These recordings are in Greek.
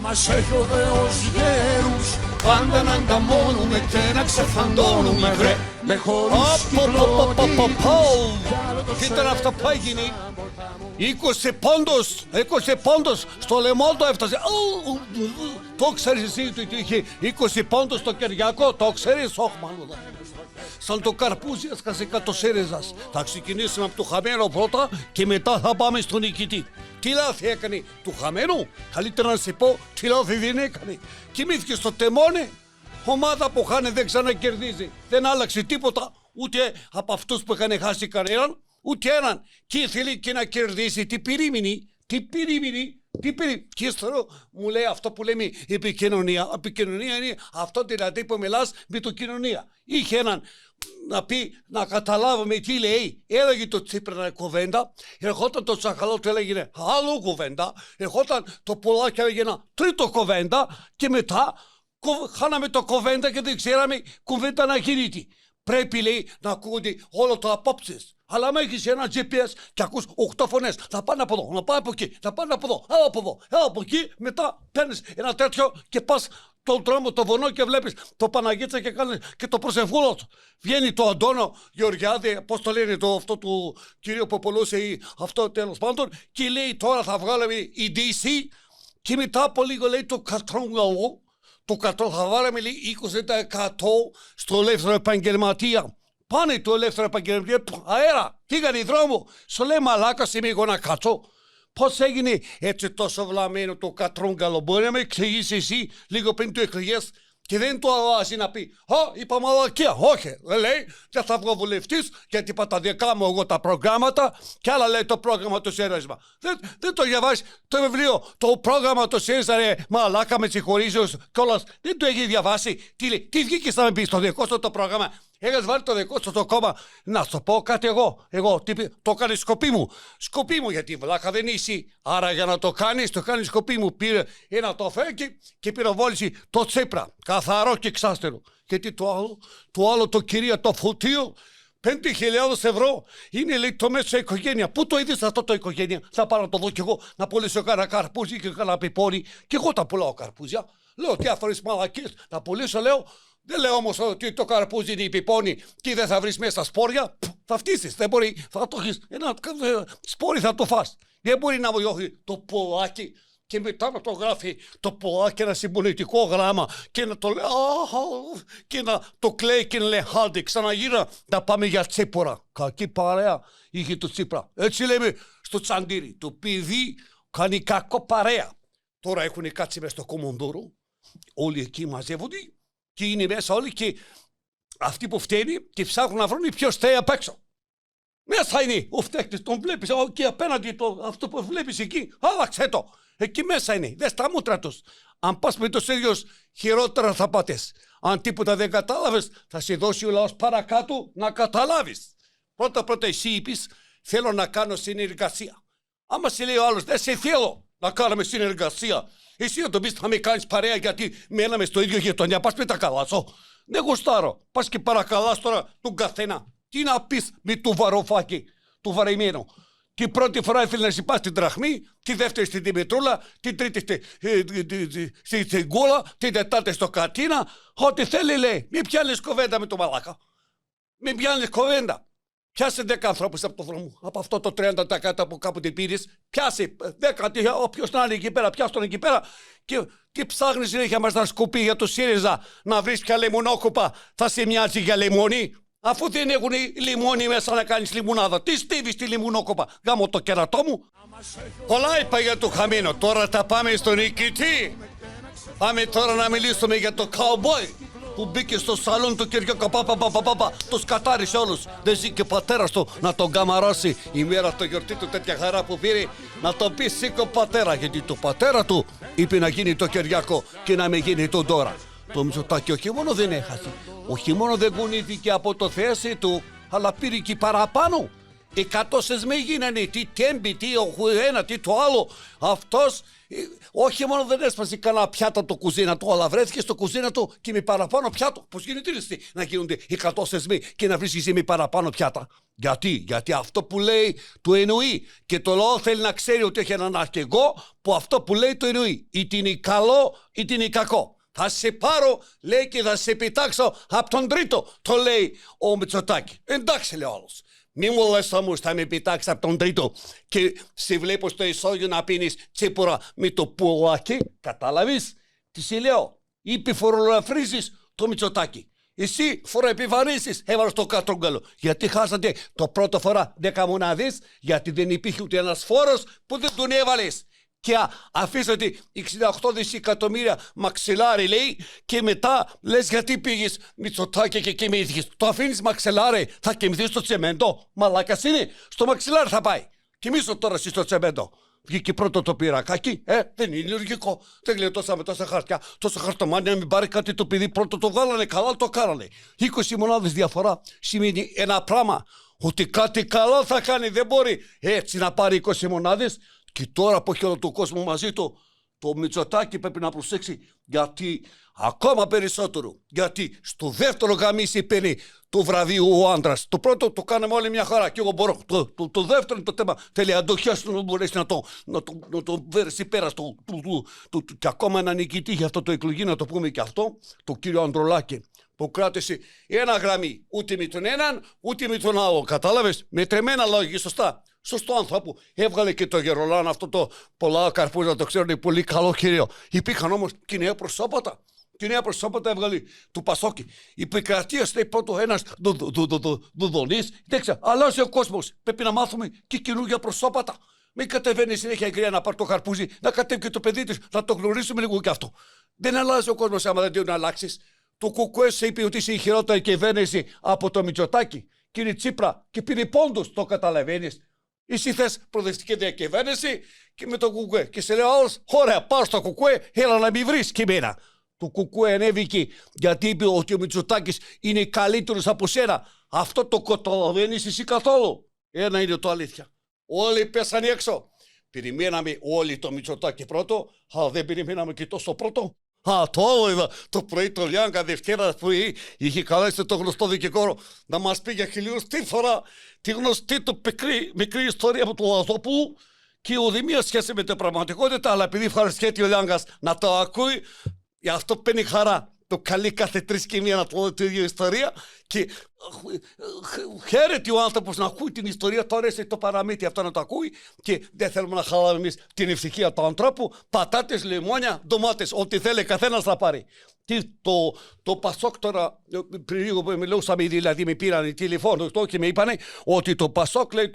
Μας έχει ο Θεός γέρους, πάντα να ανταμώνουμε και να ξεφαντώνουμε, βρε, με χωρίς κυκλώτη. Τι ήταν αυτό που έγινε? 20 πόντος στο λαιμό το έφτασε. Το ξέρεις εσύ ότι είχε 20 πόντος στο Κυριακό? Το ξέρεις? Όχι μάλλον. Σαν το καρπούζι έσκασε κάτω ΣΥΡΙΖΑς. Θα ξεκινήσουμε από το χαμένο πρώτα και μετά θα πάμε στον νικητή. Τι λάθη έκανε του χαμένου? Καλύτερα να σε πω τι λάθη δεν έκανε. Κοιμήθηκε στο τεμόνι. Ομάδα που χάνει δεν ξανακερδίζει. Δεν άλλαξε τίποτα ούτε από αυτούς που είχαν χάσει κανέναν, ούτε έναν. Και ήθελε και να κερδίσει. Τι περίμενε? Και ύστερα μου λέει αυτό που λέμε επικοινωνία. Επικοινωνία είναι αυτό δηλαδή που μιλάς με το κοινωνία. Είχε έναν να πει, να καταλάβουμε τι λέει. Έλεγε το Τσίπρα ένα κουβέντα, ερχόταν το Τσακαλώτο του έλεγε άλλο κουβέντα, ερχόταν το Πολάκη έλεγε ένα τρίτο κουβέντα και μετά χάναμε το κουβέντα και δεν ξέραμε κουβέντα να γίνεται. Πρέπει λέει να ακούγονται όλο το απόψεις. Αλλά άμα έχεις ένα GPS και ακούς 8 φωνές, να πάνε από εδώ, να πάνε από εκεί, να πάνε από εδώ, έλα από εδώ, έλα από εκεί, μετά παίρνεις ένα τέτοιο και πας τον δρόμο, το βονό και βλέπεις το Παναγίτσα και κάνεις και το προσευχούλο του. Βγαίνει το Αντώνο Γεωργιάδη, πώς το λένε αυτό του κυρίου που πουλούσε αυτό τέλος πάντων, και λέει τώρα θα βγάλουμε η DC και μετά από λίγο λέει το κατρόγαλο. Το κατώ θα βάλαμε λέει 20% στο ελεύθερο επαγγελματία. Πάνε το ελεύθερο επαγγελματία, αέρα, φύγανε δρόμο. Σου λέει μαλάκας είμαι εγώ να κάτσω. Πώς έγινε έτσι τόσο βλαμμένο το κατρόγκαλο? Μπορεί να με εξηγήσει εσύ λίγο πριν του εκλογές και δεν το αλλάζει να πει είπα μαλακία. Όχι, λέει, δεν θα βγω βουλευτής γιατί είπα τα δικά μου εγώ τα προγράμματα και άλλα λέει το πρόγραμμα του ΣΥΡΙΖΑ. Δεν το διαβάζει το βιβλίο, το πρόγραμμα του ΣΥΡΙΖΑ, ρε μαλάκα με συγχωρίζεις κιόλας. Δεν το έχει διαβάσει. Τι λέει, τι βγήκες να με πεις το δικό σου το πρόγραμμα? Έχεις βάλει το δικό σου το κόμμα. Να σου πω κάτι εγώ το έκανε σκοπί μου γιατί βλάκα δεν είσαι. Άρα για να το κάνεις σκοπί μου. Πήρε ένα το φέκι και πυροβόλησε το Τσίπρα. Καθαρό και εξάστερο. Γιατί το άλλο το κυρία το φωτίο 5.000 ευρώ είναι λέει το μέσο οικογένεια. Πού το είδες αυτό το οικογένεια? Θα πάρω να το δω κι εγώ να πουλήσω κάνα καρπούζι και κάνα πιπόρι. Κι εγώ τα πουλάω καρπούζια. Λέω διάφορες μαλακίες να πουλήσω λέω. Δεν λέω όμως ότι το καρπούζι είναι η πιπώνη και δεν θα βρεις μέσα σπόρια. Θα φτύσεις, δεν μπορεί, θα το έχεις, ένα σπόρι θα το φας. Δεν μπορεί να διώχνει το Πολάκη και μετά να το γράφει το Πολάκη ένα συμπολιτικό γράμμα και να το λέει και να το κλαίει και να λέει άντε ξαναγύρα να πάμε για Τσίπρα. Κακή παρέα είχε το Τσίπρα. Έτσι λέμε στο τσαντήρι. Το παιδί κάνει κακό παρέα. Τώρα έχουν κάτσει μες στο Κομοντόρο, όλοι εκεί μαζεύονται. Και είναι μέσα όλοι και αυτοί που φταίνει και ψάχνουν να βρουν ποιος φταίει απ' έξω. Μέσα είναι ο φταίχτης, τον βλέπεις και απέναντι αυτό που βλέπεις εκεί, άλλαξε το. Εκεί μέσα είναι, δες τα μούτρα τους. Αν πας με τους ίδιους χειρότερα θα πάτες. Αν τίποτα δεν κατάλαβες θα σε δώσει ο λαός παρακάτω να καταλάβεις. Πρώτα εσύ είπες θέλω να κάνω συνεργασία. Άμα σε λέει ο άλλος δεν σε θέλω να κάνουμε συνεργασία. Εσύ να το πεις θα με κάνεις παρέα γιατί μέναμε στο ίδιο γειτονιά. Πας με τα καλά σου. Δεν γουστάρω. Πας και παρακαλάς τώρα τον καθένα. Τι να πεις με το βαροφάκι, το βαρεμένο. Την πρώτη φορά ήθελε να συμπάς στην Τραχμή, τη δεύτερη στην Δημητρούλα, την τρίτη στην Κούλα, την τετάρτη στο Κατίνα. Ό,τι θέλει λέει. Μην πιάνεις κουβέντα με το μαλάκα. Μην πιάνεις κουβέντα. Πιάσε 10 ανθρώπους από το δρόμο. Από αυτό το 30% που κάποτε πήρες, πιάσε 10. Όποιος να είναι εκεί πέρα, πιάσε τον εκεί πέρα. Και τι ψάχνεις συνέχεια μας να σκοπεί για το ΣΥΡΙΖΑ, να βρεις πια λεμονόκοπα, θα σε μοιάζει για λεμόνι. Αφού δεν έχουν λιμόνι μέσα να κάνεις λιμουνάδα, τι στίβεις τη λιμουνόκοπα? Γάμω το κερατό μου. Πολλά είπα για το χαμένο. Τώρα θα πάμε στον νικητή. Πάμε τώρα να μιλήσουμε για το cowboy που μπήκε στο σαλόν του Κυριακού. Τους κατάρισε όλους. Δεν ζει και ο πατέρας του να τον καμαρώσει η μέρα το γιορτή του, τέτοια χαρά που πήρε. Να τον πει σήκω πατέρα, γιατί το πατέρα του είπε να γίνει το Κυριακό και να μην γίνει το τώρα. Το Μητσοτάκη όχι μόνο δεν έχασε, όχι μόνο δεν κουνήθηκε από το θέση του, αλλά πήρε και παραπάνω. 100 σεσμοί γίνανε, τι τέμπι, τι ένα, τι το άλλο. Αυτός όχι μόνο δεν έσπασε κανένα πιάτα το κουζίνα του, αλλά βρέθηκε στο κουζίνα του και με παραπάνω πιάτο. Πώς γίνεται να γίνονται 100 σεσμοί και να βρίσκεις με παραπάνω πιάτα? Γιατί αυτό που λέει το εννοεί. Και το λαό θέλει να ξέρει ότι έχει έναν αρχηγό που αυτό που λέει το εννοεί. Είτε είναι καλό είτε είναι κακό. Θα σε πάρω, λέει, και θα σε πετάξω από τον τρίτο, το λέει ο Μητσοτάκη. Εντάξει, λέει ο άλλος. Μη μου λες όμως θα με πετάξει από τον τρίτο και σε βλέπω στο ισόγειο να πίνεις τσίπουρα με το πουλάκι. Κατάλαβες τι σε λέω? Είπε φορολαφρίζεις το Μητσοτάκη. Εσύ φοροεπιβαρύνσεις έβαλες το κατρούγκαλο. Γιατί χάσατε το πρώτο φορά 10 μονάδες? Γιατί δεν υπήρχε ούτε ένας φόρος που δεν τον έβαλες. Και αφήσατε 68 δισεκατομμύρια μαξιλάρι, λέει, και μετά λες γιατί πήγες Μητσοτάκη και κοιμήθηκες. Το αφήνεις μαξιλάρι, θα κοιμηθείς στο τσεμέντο? Μαλάκας είναι, στο μαξιλάρι θα πάει. Κοιμήσου τώρα εσύ στο τσεμέντο. Βγήκε πρώτο το πυρακάκι, δεν είναι λογικό. Δεν γλιτώσαμε τόσα χαρτιά, τόσα χαρτομάνια, να μην πάρει κάτι το παιδί. Πρώτο το βγάλανε, καλά το κάνανε. 20 μονάδες διαφορά σημαίνει ένα πράγμα. Ότι κάτι καλό θα κάνει, δεν μπορεί έτσι να πάρει 20 μονάδες. Και τώρα που έχει όλο τον κόσμο μαζί του, το Μητσοτάκη πρέπει να προσέξει, γιατί ακόμα περισσότερο. Γιατί στο δεύτερο γαμίσι παίρνει το βραβείο ο άντρας. Το πρώτο το κάναμε όλοι μια χαρά και εγώ μπορώ. Το δεύτερο είναι το θέμα. Θέλει αντοχιάσει να μπορέσει να το βέρει πέρα. Και ακόμα ένα νικητή για αυτό το εκλογή, να το πούμε και αυτό, το κύριο Ανδρουλάκη, που κράτησε ένα γραμμή. Ούτε με τον έναν, ούτε με τον άλλο. Κατάλαβες? Με τρεμμένα λόγια, σωστά. Σωστό άνθρωπο. Έβγαλε και το Γερολάν, αυτό το πολλά καρπούζα, το ξέρω, είναι πολύ καλό κύριο. Υπήρχαν όμως και νέα προσώπατα. Και νέα προσώπατα έβγαλε του Πασόκη. Η επικρατεία στέει πρώτο ένας Δουδονής. Κοιτάξτε, αλλάζει ο κόσμος. Πρέπει να μάθουμε και καινούργια προσώπατα. Μην κατεβαίνει συνέχεια η κυρία να πάρει το καρπούζι, να κατέβει και το παιδί της, να το γνωρίσουμε λίγο κι αυτό. Δεν αλλάζει ο κόσμος άμα δεν τον αλλάξει. Το Κουκουέ σε είπε ότι είσαι η χειρότερη κυβέρνηση από το Μητσοτάκη. Κύριε Τσίπρα, και πήρε πόντους, το καταλαβαίνεις. Εσύ θες προοδευτική διακυβέρνηση και με το Κουκουέ. Και σε λέω άλλος, ωραία, πάω στο Κουκουέ, έλα να μην βρεις και εμένα. Το Κουκουέ ανέβηκε γιατί είπε ότι ο Μητσοτάκης είναι καλύτερος από σένα. Αυτό το καταλαβαίνεις εσύ καθόλου? Ένα είναι το αλήθεια. Όλοι πέσανε έξω. Περιμέναμε όλοι το Μητσοτάκη πρώτο, αλλά δεν περιμέναμε και τόσο πρώτο. Το άλλο είδα το πρωί το Λιάγκα Δευτέρα που είχε καλέσει το γνωστό δικηγόρο να μας πει για χιλιοστή φορά τη γνωστή του μικρή ιστορία από τον Λαζόπουλο και ουδέμια σχέση με την πραγματικότητα, αλλά επειδή ευχαριστιέται ο Λιάγκας να το ακούει, γι' αυτό παίρνει χαρά. Το καλεί κάθε 3 και 1 να το δει την ίδια ιστορία και χαίρεται ο άνθρωπος να ακούει την ιστορία. Τώρα αρέσει το παραμύθι αυτό να το ακούει και δεν θέλουμε να χαλάμε εμείς την ευτυχία του ανθρώπου. Πατάτες, λεμόνια, ντομάτες, ό,τι θέλει καθένας θα πάρει. Το Πασόκ τώρα, πριν λίγο που μιλούσαμε, δηλαδή με πήραν τηλεφώνο και με είπανε ότι το Πασόκ λέει,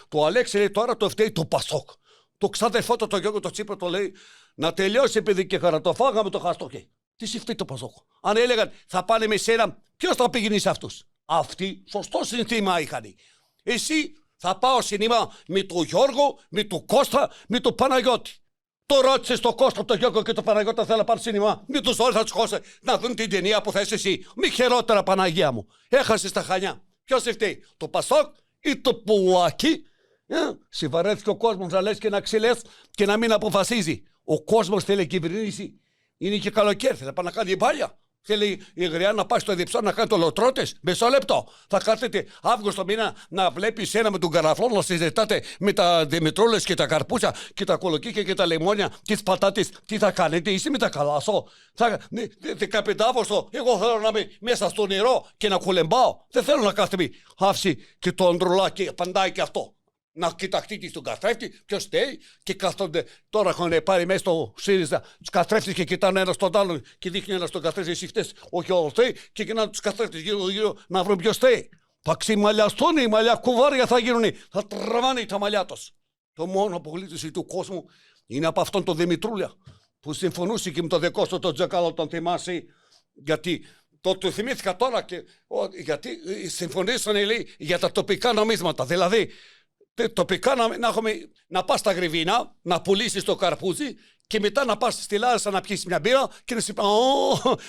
το Αλέξη λέει τώρα το φταίει το Πασόκ. Το ξάδερφό του, το Γιώργο το Τσίπρα, το λέει να τελειώσει επειδή και χαρά το φάγαμε το χαστόκι. Τι συμφέρει το Πασόκ? Αν έλεγαν θα πάνε με σένα, ποιος θα πήγαινε σε αυτούς? Αυτοί σωστό συνθήμα είχαν. Εσύ θα πάω σινήμα με τον Γιώργο, με τον Κώστα, με τον Παναγιώτη. Το ρώτησες τον Κώστα, τον Γιώργο και τον Παναγιώτη θέλω να πάρει σινήμα. Μην τους όλους θα τους χώσει να δουν την ταινία που θες εσύ. Μη χειρότερα, Παναγία μου. Έχασες τα Χανιά. Ποιος φταίει? Το Πασόκ ή το πουλάκι? Συμβαρέθηκε ο κόσμος να λες και να ξυλές και να μην αποφασίζει. Ο κόσμος θέλει κυβερνήσει. Είναι και καλοκαίρι, θα πάει να κάνει μπάλια. Θέλει η γριά να πάει στο διψό να κάνει το λοτρότες. Μισό λεπτό. Θα κάθεται Αύγουστο μήνα να βλέπει ένα με τον καραφλό να συζητάτε με τα δημητρόλες και τα καρπούζια και τα κολοκύκια και τα λεμόνια, τις πατάτες. Τι θα κάνετε, είστε με τα καλάσο? 15 Αύγουστο, εγώ θέλω να είμαι μέσα στο νερό και να κουλεμπάω. Δεν θέλω να κάθεται άφηση και το Ανδρουλάκι απαντάει και αυτό. Να κοιταχτείτε στον καθρέφτη, ποιος φταίει, και κάθονται. Τώρα έχουν πάρει μέσα στο ΣΥΡΙΖΑ τους καθρέφτες και κοιτάνε ένα στον άλλον και δείχνει ένα στον καθρέφτη, εσύ φταίς, όχι ο φταίει, και κοιτάνε τους καθρέφτες γύρω-γύρω να βρουν ποιος φταίει. Θα ξυμαλιαστούν οι μαλλιά, κουβάρια θα γίνουν, θα τραβάνε τα μαλλιά τους. Το μόνο απολύτωση του κόσμου είναι από αυτόν τον Δημητρούλια που συμφωνούσε και με το δικό σου τον Τζακάλο, τον θυμάσαι, γιατί. Το θυμήθηκα τώρα γιατί συμφωνήσανε, λέει, για τα τοπικά νομίσματα. Δηλαδή, τοπικά να πας στα Γρυβίνα, να πουλήσεις το καρπούζι και μετά να πας στη Λάρισα να πιεις μια μπύρα και να σου πει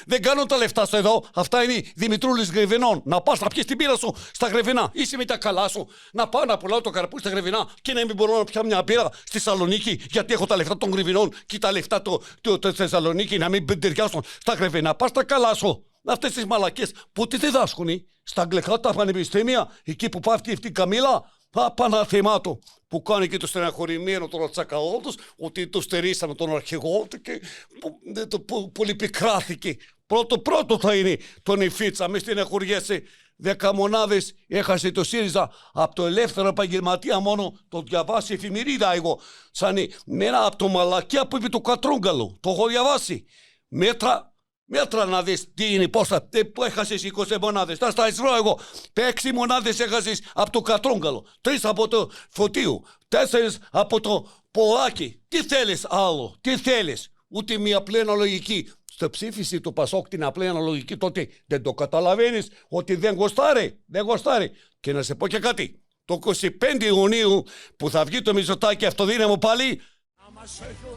δεν κάνω τα λεφτά σου εδώ, αυτά είναι Δημητρούλης Γρεβενών. Να πας να πιεις την μπύρα σου στα Γρεβενά, είσαι με τα καλά σου. Να πάω να πουλάω το καρπούζι στα Γρεβενά και να μην μπορώ να πιάω μια μπύρα στη Θεσσαλονίκη γιατί έχω τα λεφτά των Γρεβενών και τα λεφτά του Θεσσαλονίκη να μην ταιριάσουν στα Γρεβενά. Πας τα καλά σου. Αυτές τις μαλακές που τι διδάσκουν στα αγγλικά τα πανεπιστήμια, εκεί που πάει αυτή η Καμίλα. Παναθεμά του που κάνει και το στεναχωρημένο τον Τσακαώτος ότι το στερήσαμε τον αρχηγό του και πολύ πικράθηκε. Πρώτο θα είναι τον Ιφίτσα, μη στεναχωριέσαι. 10 μονάδες έχασε το ΣΥΡΙΖΑ από το ελεύθερο επαγγελματία μόνο το διαβάσει εφημερίδα εγώ. Σαν μένα από το μαλακιά που είπε το Κατρούγκαλο, το έχω διαβάσει. Μέτρα να δεις τι είναι, πόσα, που έχασες 20 μονάδες, θα στα εισρώ εγώ. 6 μονάδες έχασες από το Κατρούγκαλο, 3 από το Φωτίου, 4 από το Πολάκι. Τι θέλεις άλλο, τι θέλεις, ούτε μια απλή αναλογική. Στο ψήφιση του Πασόκ την απλή αναλογική τότε δεν το καταλαβαίνεις ότι δεν γοστάρει. Και να σε πω και κάτι, το 25 Ιουνίου που θα βγει το Μητσοτάκη αυτοδύναμο πάλι,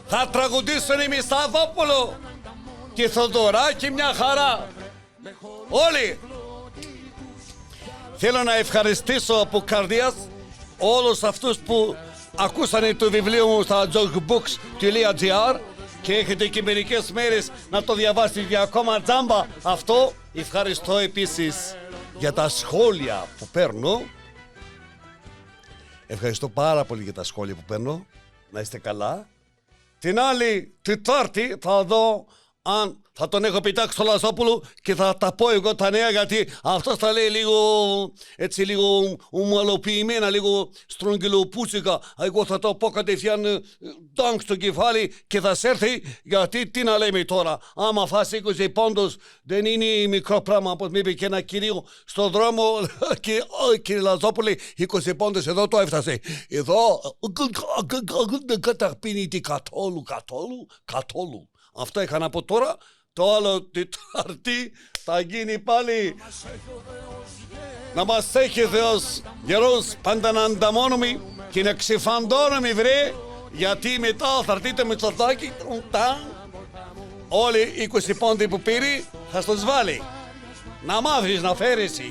θα τραγουδήσουν οι Μισθαδόπουλο και Θοδωράκη μια χαρά. Όλοι. Θέλω να ευχαριστήσω από καρδιάς όλους αυτούς που ακούσανε το βιβλίο μου στα jokebooks.gr και έχετε και μερικές μέρες να το διαβάσετε για ακόμα τζάμπα αυτό. Ευχαριστώ επίσης για τα σχόλια που παίρνω. Ευχαριστώ πάρα πολύ για τα σχόλια που παίρνω. Να είστε καλά. Την άλλη Τετάρτη θα δω αν θα τον έχω πετάξει στο Λαζόπουλο και θα τα πω εγώ τα νέα γιατί αυτός θα λέει λίγο ομαλοποιημένα, λίγο στρογγυλοπούτσικα. Εγώ θα το πω κατευθείαν τάγκ στο κεφάλι και θα σέρθει γιατί τι να λέμε τώρα. Άμα φας 20 πόντους δεν είναι μικρό πράγμα όπως μου είπε και ένα κυρίο στον δρόμο και κύριε Λαζόπουλε 20 πόντους εδώ το έφτασε. Εδώ δεν καταπίνεται καθόλου. Αυτά είχα να πω τώρα. Το άλλο Τετάρτη θα γίνει πάλι. Να μας έχει Θεός γερός πάντα να ανταμώνουμε και να ξεφαντώνουμε βρε γιατί μετά θα έρθει το Μητσοτάκη όλοι 20 πόντοι που πήρε θα στους βάλει. Να μάθεις να φέρεις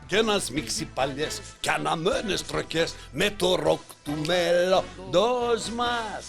και να σμίξει παλιές και αναμένες τροχές με το ροκ του μέλλοντος μας.